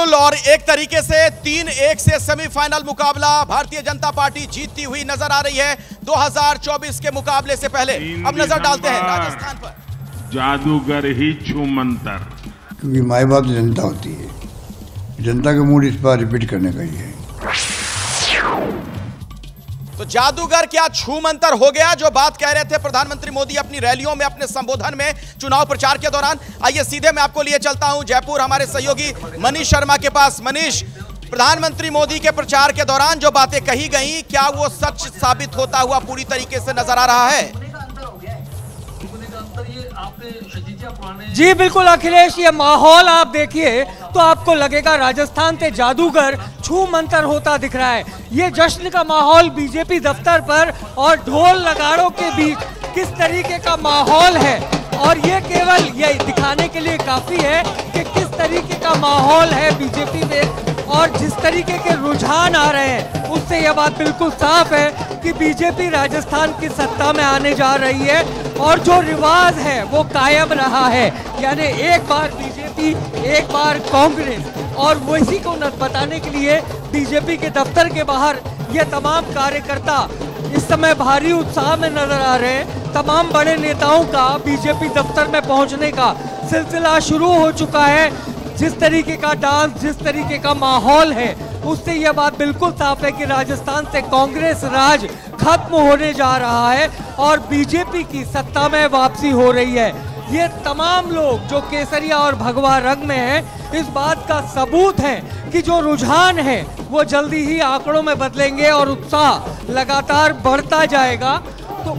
बिल्कुल, और एक तरीके से 3-1 से सेमीफाइनल मुकाबला भारतीय जनता पार्टी जीतती हुई नजर आ रही है 2024 के मुकाबले से पहले। अब नजर डालते हैं राजस्थान पर। जादूगर ही छूमंतर, क्योंकि माई बाप जनता होती है, जनता का मूड इस बार रिपीट करने का ही है। तो जादूगर क्या छूमंतर हो गया, जो बात कह रहे थे प्रधानमंत्री मोदी अपनी रैलियों में, अपने संबोधन में, चुनाव प्रचार के दौरान। आइए सीधे मैं आपको लिए चलता हूं जयपुर, हमारे सहयोगी मनीष शर्मा के पास। मनीष, प्रधानमंत्री मोदी के प्रचार के दौरान जो बातें कही गई, क्या वो सच साबित होता हुआ पूरी तरीके से नजर आ रहा है? जी बिल्कुल अखिलेश, ये माहौल आप देखिए तो आपको लगेगा राजस्थान से जादूगर छू मंतर होता दिख रहा है। ये जश्न का माहौल बीजेपी दफ्तर पर और ढोल नगाड़ों के बीच किस तरीके का माहौल है, और ये केवल ये दिखाने के लिए काफी है कि किस तरीके का माहौल है बीजेपी में, और जिस तरीके के रुझान आ रहे हैं उससे यह बात बिल्कुल साफ है कि बीजेपी राजस्थान की सत्ता में आने जा रही है। और जो रिवाज है वो कायम रहा है, यानी एक बार बीजेपी एक बार कांग्रेस, और वही को बताने के लिए बीजेपी के दफ्तर के बाहर ये तमाम कार्यकर्ता इस समय भारी उत्साह में नजर आ रहे हैं। तमाम बड़े नेताओं का बीजेपी दफ्तर में पहुंचने का सिलसिला शुरू हो चुका है। जिस तरीके का डांस, जिस तरीके का माहौल है, उससे यह बात बिल्कुल साफ है कि राजस्थान से कांग्रेस राज खत्म होने जा रहा है और बीजेपी की सत्ता में वापसी हो रही है। ये तमाम लोग जो केसरिया और भगवा रंग में हैं, इस बात का सबूत है कि जो रुझान है वो जल्दी ही आंकड़ों में बदलेंगे और उत्साह लगातार बढ़ता जाएगा। तो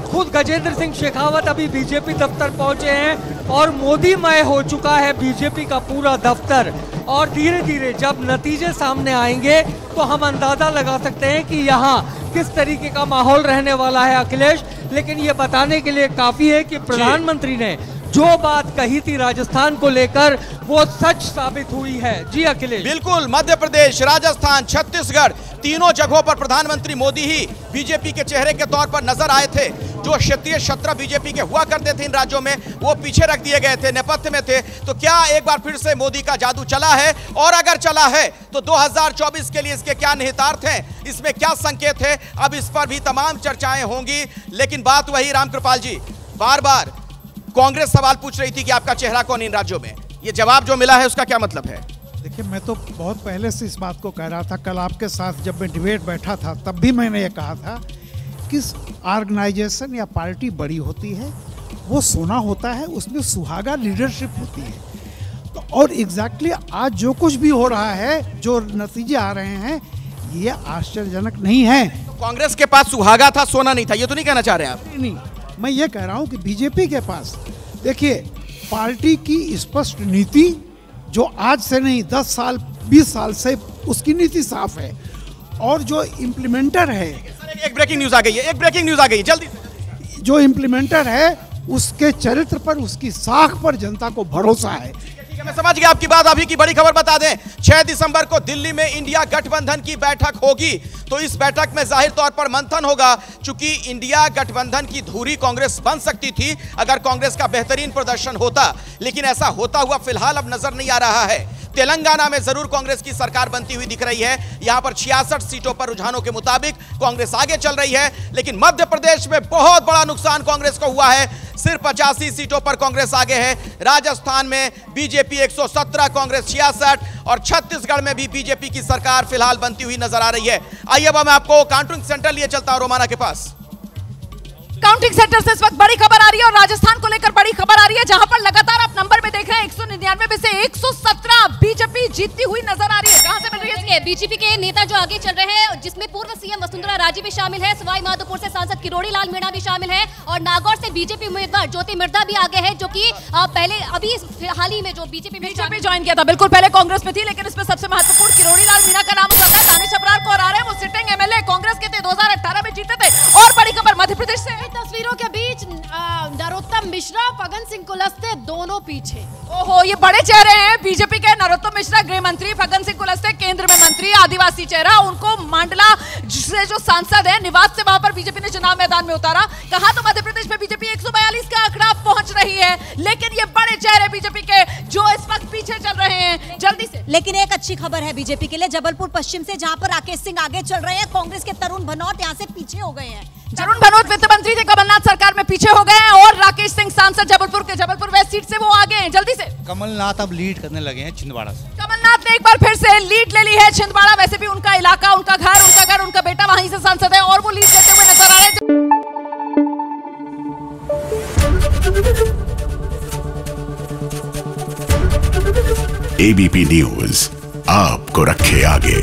खुद गजेंद्र सिंह शेखावत अभी बीजेपी दफ्तर पहुंचे हैं और मोदीमय हो चुका है बीजेपी का पूरा दफ्तर, और धीरे धीरे जब नतीजे सामने आएंगे तो हम अंदाजा लगा सकते हैं कि यहाँ किस तरीके का माहौल रहने वाला है अखिलेश। लेकिन ये बताने के लिए काफी है कि प्रधानमंत्री ने जो बात कही थी राजस्थान को लेकर वो सच साबित हुई है। जी अखिलेश, बिल्कुल, मध्य प्रदेश, राजस्थान, छत्तीसगढ़, तीनों जगहों पर प्रधानमंत्री मोदी ही बीजेपी के चेहरे के तौर पर नजर आए थे। जो क्षेत्रीय शत्रु बीजेपी के हुआ करते थे इन राज्यों में, वो पीछे रख दिए गए थे, नेपथ्य में थे। तो क्या एक बार फिर से मोदी का जादू चला है, और अगर चला है तो 2024 के लिए इसके क्या निहितार्थ हैं, इसमें क्या संकेत है? अब इस पर भी तमाम चर्चाएं होंगी। लेकिन बात वही, रामकृपाल जी, बार बार कांग्रेस सवाल पूछ रही थी कि आपका चेहरा कौन इन राज्यों में, ये जवाब जो मिला है उसका क्या मतलब है? देखिए, मैं तो बहुत पहले से इस बात को कह रहा था। कल आपके साथ जब मैं डिबेट बैठा था तब भी मैंने ये कहा था कि ऑर्गेनाइजेशन या पार्टी बड़ी होती है, वो सोना होता है, उसमें सुहागा लीडरशिप होती है। तो और एग्जैक्टली आज जो कुछ भी हो रहा है, जो नतीजे आ रहे हैं, ये आश्चर्यजनक नहीं है। तो कांग्रेस के पास सुहागा था, सोना नहीं था, ये तो नहीं कहना चाह रहे हैं आप? नहीं, मैं ये कह रहा हूँ कि बीजेपी के पास देखिए पार्टी की स्पष्ट नीति, जो आज से नहीं 10 साल 20 साल से उसकी नीति साफ है, और जो इम्प्लीमेंटर है, एक ब्रेकिंग न्यूज आ गई है, एक ब्रेकिंग न्यूज आ गई, जल्दी से। जो इम्प्लीमेंटर है उसके चरित्र पर, उसकी साख पर जनता को भरोसा है। मैं समझ गया आपकी बात। अभी की बड़ी खबर बता दें, 6 दिसंबर को दिल्ली में इंडिया गठबंधन की बैठक होगी। तो इस बैठक में जाहिर तौर पर मंथन होगा, चूंकि इंडिया गठबंधन की धुरी कांग्रेस बन सकती थी अगर कांग्रेस का बेहतरीन प्रदर्शन होता, लेकिन ऐसा होता हुआ फिलहाल अब नजर नहीं आ रहा है। तेलंगाना में जरूर कांग्रेस की सरकार बनती हुई दिख रही है। यहां पर 66 सीटों पर रुझानों के मुताबिक कांग्रेस आगे चल रही है, लेकिन मध्य प्रदेश में बहुत बड़ा नुकसान कांग्रेस को हुआ है। सिर्फ 85 सीटों पर कांग्रेस आगे है। राजस्थान में बीजेपी 117, कांग्रेस 66, और छत्तीसगढ़ में भी बीजेपी की सरकार फिलहाल बनती हुई नजर आ रही है। आइए अब मैं आपको काउंटिंग सेंटर लिए चलता हूं रोमाना के पास। काउंटिंग सेंटर से इस वक्त बड़ी खबर आ रही है, और राजस्थान को लेकर बड़ी खबर आ रही है, जहां पर लगातार आप नंबर में देख रहे हैं 199 में से 117 बीजेपी जीतती हुई नजर आ रही है। कहां से मिल रही है? बीजेपी के नेता जो आगे चल रहे हैं, जिसमें पूर्व सीएम वसुंधरा राजे भी शामिल है, सवाई माधोपुर से सांसद किरोड़ी लाल मीणा भी शामिल है, और नागौर से बीजेपी उम्मीदवार ज्योति मिर्धा भी आगे है, जो कि पहले अभी हाल ही में जो बीजेपी ज्वाइन किया था। बिल्कुल, पहले कांग्रेस में थी, लेकिन इसमें सबसे महत्वपूर्ण किरोड़ी लाल मीणा का नाम उठा है। दानिश अबरार को हरा रहे हैं, वो सिटिंग एमएलए कांग्रेस के थे, 2018 में जीते थे। और बड़ी खबर मध्य प्रदेश से, तस्वीरों के बीच नरोत्तम मिश्रा, फग्गन सिंह कुलस्ते दोनों पीछे। ओहो, ये बड़े चेहरे हैं बीजेपी के। नरोत्तम मिश्रा गृह मंत्री, फग्गन सिंह कुलस्ते केंद्र में मंत्री, आदिवासी चेहरा। उनको मांडला से जो सांसद है निवास से वहां पर बीजेपी ने चुनाव मैदान में उतारा। कहा तो मध्य प्रदेश में बीजेपी 142 का आंकड़ा पहुंच रही है, लेकिन ये बड़े चेहरे बीजेपी के जो इस वक्त पीछे चल रहे हैं जल्दी से। लेकिन एक अच्छी खबर है बीजेपी के लिए, जबलपुर पश्चिम से जहां पर राकेश सिंह आगे चल रहे हैं, कांग्रेस के तरुण भनोट यहां से पीछे हो गए हैं। तरुण भनोट वित्त मंत्री थे, कमलनाथ सरकार में पीछे हो गए हैं, और राकेश सिंह सांसद जबलपुर के, जबलपुर वेस्ट सीट से वो आगे हैं। जल्दी से कमलनाथ अब लीड करने लगे हैं छिंदवाड़ा से। कमलनाथ ने एक बार फिर से लीड ले ली है छिंदवाड़ा। वैसे भी उनका इलाका, उनका घर, उनका बेटा वहीं से सांसद है और वो लीड लेते हुए नजर आ रहे हैं। एबीपी न्यूज आपको रखे आगे।